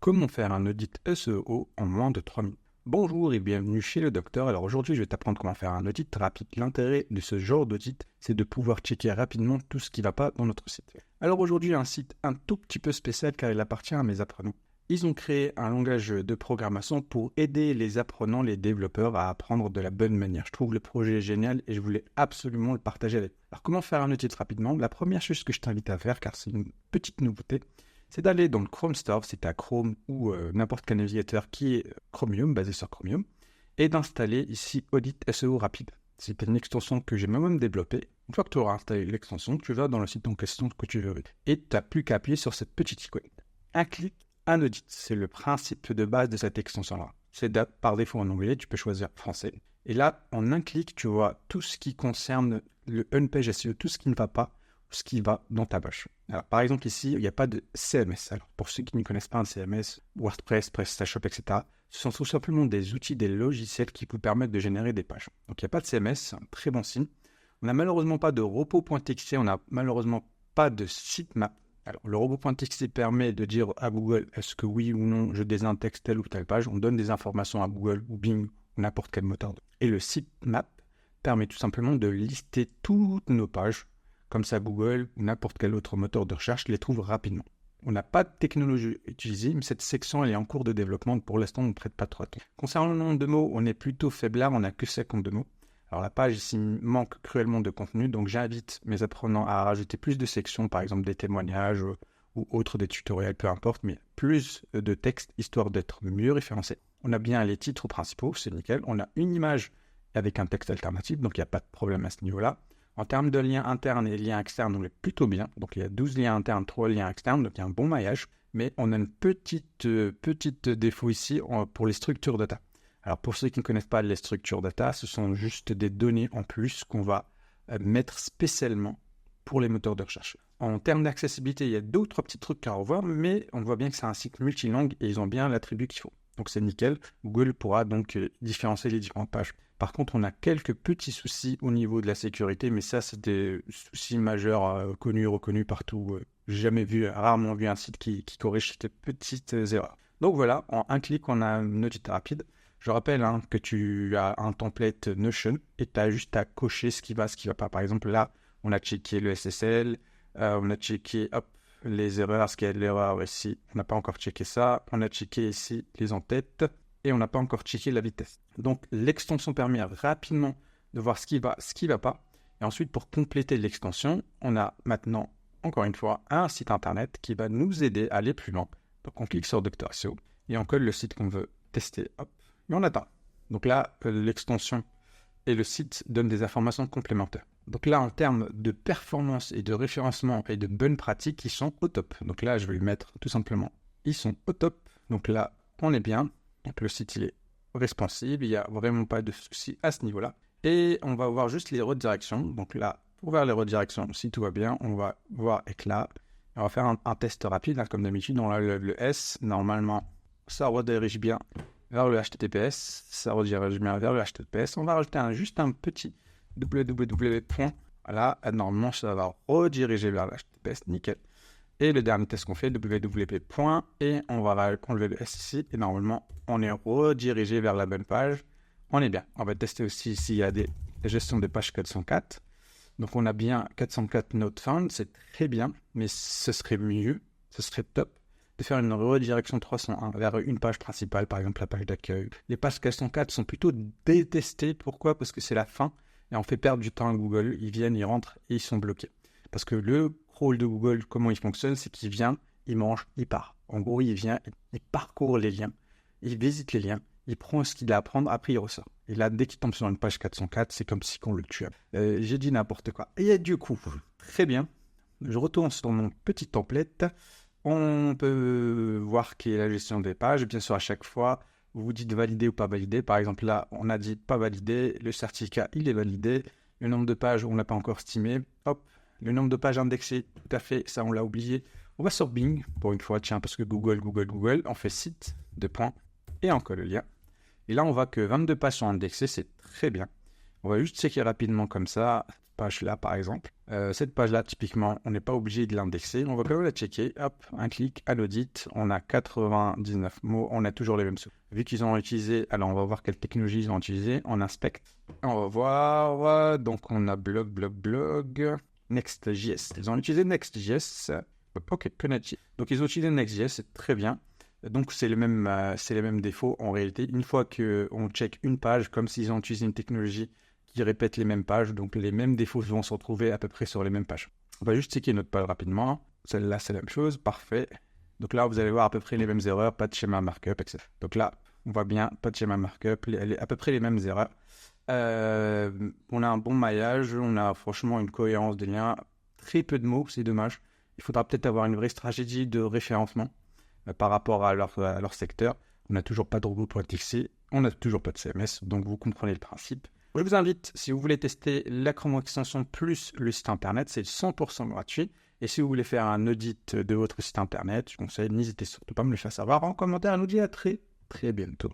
Comment faire un audit SEO en moins de 3 minutes? Bonjour et bienvenue chez le docteur. Alors aujourd'hui, je vais t'apprendre comment faire un audit rapide. L'intérêt de ce genre d'audit, c'est de pouvoir checker rapidement tout ce qui ne va pas dans notre site. Alors aujourd'hui, un site un tout petit peu spécial car il appartient à mes apprenants. Ils ont créé un langage de programmation pour aider les apprenants, les développeurs à apprendre de la bonne manière. Je trouve le projet génial et je voulais absolument le partager avec vous. Alors comment faire un audit rapidement? La première chose que je t'invite à faire, car c'est une petite nouveauté, c'est d'aller dans le Chrome Store, si tu as Chrome ou n'importe quel navigateur qui est Chromium, basé sur Chromium, et d'installer ici Audit SEO Rapide. C'est une extension que j'ai moi-même développée. Une fois que tu auras installé l'extension, tu vas dans le site en question que tu veux. Et tu n'as plus qu'à appuyer sur cette petite icône. Un clic, un audit. C'est le principe de base de cette extension-là. C'est par défaut en anglais, tu peux choisir français. Et là, en un clic, tu vois tout ce qui concerne le on-page SEO, tout ce qui ne va pas, ce qui va dans ta poche. Alors, par exemple, ici, il n'y a pas de CMS. Alors, pour ceux qui ne connaissent pas un CMS, WordPress, PrestaShop, etc., ce sont tout simplement des outils, des logiciels qui vous permettent de générer des pages. Donc, il n'y a pas de CMS, c'est un très bon signe. On n'a malheureusement pas de repo.txt, on n'a malheureusement pas de sitemap. Alors, le robot.txt permet de dire à Google est-ce que oui ou non je désindexe telle ou telle page. On donne des informations à Google ou Bing ou n'importe quel moteur. Et le sitemap permet tout simplement de lister toutes nos pages. Comme ça, Google ou n'importe quel autre moteur de recherche les trouve rapidement. On n'a pas de technologie utilisée, mais cette section elle est en cours de développement. Pour l'instant, on ne prête pas trop attention. Concernant le nombre de mots, on est plutôt faiblard, on n'a que 52 mots. Alors la page ici manque cruellement de contenu, donc j'invite mes apprenants à rajouter plus de sections, par exemple des témoignages ou autres, des tutoriels, peu importe, mais plus de texte, histoire d'être mieux référencé. On a bien les titres principaux, c'est nickel. On a une image avec un texte alternatif, donc il n'y a pas de problème à ce niveau-là. En termes de liens internes et liens externes, on est plutôt bien. Donc il y a 12 liens internes, 3 liens externes, donc il y a un bon maillage. Mais on a une petite défaut ici pour les structures data. Alors pour ceux qui ne connaissent pas les structures data, ce sont juste des données en plus qu'on va mettre spécialement pour les moteurs de recherche. En termes d'accessibilité, il y a d'autres petits trucs à revoir, mais on voit bien que c'est un site multilingue et ils ont bien l'attribut qu'il faut. Donc c'est nickel. Google pourra donc différencier les différentes pages. Par contre, on a quelques petits soucis au niveau de la sécurité, mais ça, c'est des soucis majeurs connus, reconnus partout. J'ai rarement vu un site qui corrige ces petites erreurs. Donc voilà, en un clic, on a un audit rapide. Je rappelle que tu as un template Notion et tu as juste à cocher ce qui va pas. Par exemple, là, on a checké le SSL, on a checké les erreurs, ce qu'il y a de l'erreur ici. On n'a pas encore checké ça. On a checké ici les en-têtes. Et on n'a pas encore checké la vitesse. Donc, l'extension permet rapidement de voir ce qui va pas. Et ensuite, pour compléter l'extension, on a maintenant, encore une fois, un site internet qui va nous aider à aller plus loin. Donc, on clique sur Docteur SEO et on colle le site qu'on veut tester. Hop, et on attend. Donc là, l'extension et le site donnent des informations complémentaires. Donc là, en termes de performance et de référencement et de bonnes pratiques, ils sont au top. Donc là, je vais lui mettre tout simplement, ils sont au top. Donc là, on est bien. Donc le site il est responsive, il n'y a vraiment pas de souci à ce niveau-là. Et on va voir juste les redirections. Donc là, pour voir les redirections, si tout va bien, on va voir éclat. On va faire un test rapide, comme d'habitude. On a le S, normalement, ça redirige bien vers le HTTPS. Ça redirige bien vers le HTTPS. On va rajouter juste un petit www. Voilà, normalement, ça va rediriger vers le HTTPS, nickel. Et le dernier test qu'on fait, www. Et on va enlever le S ici. Et normalement, on est redirigé vers la bonne page. On est bien. On va tester aussi s'il y a des gestions de page 404. Donc, on a bien 404 not found. C'est très bien. Mais ce serait mieux, ce serait top de faire une redirection 301 vers une page principale, par exemple la page d'accueil. Les pages 404 sont plutôt détestées. Pourquoi? Parce que c'est la fin. Et on fait perdre du temps à Google. Ils viennent, ils rentrent et ils sont bloqués. Parce que le crawl de Google, comment il fonctionne, c'est qu'il vient, il mange, il part. En gros, il vient, il parcourt les liens, il visite les liens, il prend ce qu'il a à prendre, après il ressort. Et là, dès qu'il tombe sur une page 404, c'est comme si on le tuait. J'ai dit n'importe quoi. Et du coup, très bien, je retourne sur mon petit template. On peut voir qui est la gestion des pages. Bien sûr, à chaque fois, vous dites valider ou pas valider. Par exemple, là, on a dit pas valider. Le certificat, il est validé. Le nombre de pages, on ne l'a pas encore estimé. Hop. Le nombre de pages indexées, tout à fait, ça on l'a oublié. On va sur Bing, pour une fois, tiens, parce que Google, on fait site, et on colle le lien. Et là, on voit que 22 pages sont indexées, c'est très bien. On va juste checker rapidement comme ça. page-là, par exemple. Cette page-là, typiquement, on n'est pas obligé de l'indexer. On va quand même la checker. Hop, un clic à l'audit. On a 99 mots. On a toujours les mêmes sous. Vu qu'ils ont utilisé, alors on va voir quelle technologie ils ont utilisé. On inspecte. On va voir. Donc, on a blog. Next.js. Ils ont utilisé Next.js. Ok, Connect.js. Donc, ils ont utilisé Next.js. C'est très bien. Donc, c'est les mêmes défauts en réalité. Une fois qu'on check une page, comme s'ils ont utilisé une technologie qui répète les mêmes pages, donc les mêmes défauts vont se retrouver à peu près sur les mêmes pages. On va juste checker notre page rapidement. Celle-là, c'est la même chose. Parfait. Donc là, vous allez voir à peu près les mêmes erreurs, pas de schéma markup, etc. Donc là, on voit bien, pas de schéma markup, à peu près les mêmes erreurs. On a un bon maillage, on a franchement une cohérence des liens. Très peu de mots, c'est dommage. Il faudra peut-être avoir une vraie stratégie de référencement par rapport à leur secteur. On n'a toujours pas de robot.txt, on n'a toujours pas de CMS, donc vous comprenez le principe. Je vous invite, si vous voulez tester la Chrome Extension plus le site internet, c'est 100% gratuit. Et si vous voulez faire un audit de votre site internet, je conseille, n'hésitez surtout pas à me le faire savoir en commentaire. On nous dit à très bientôt.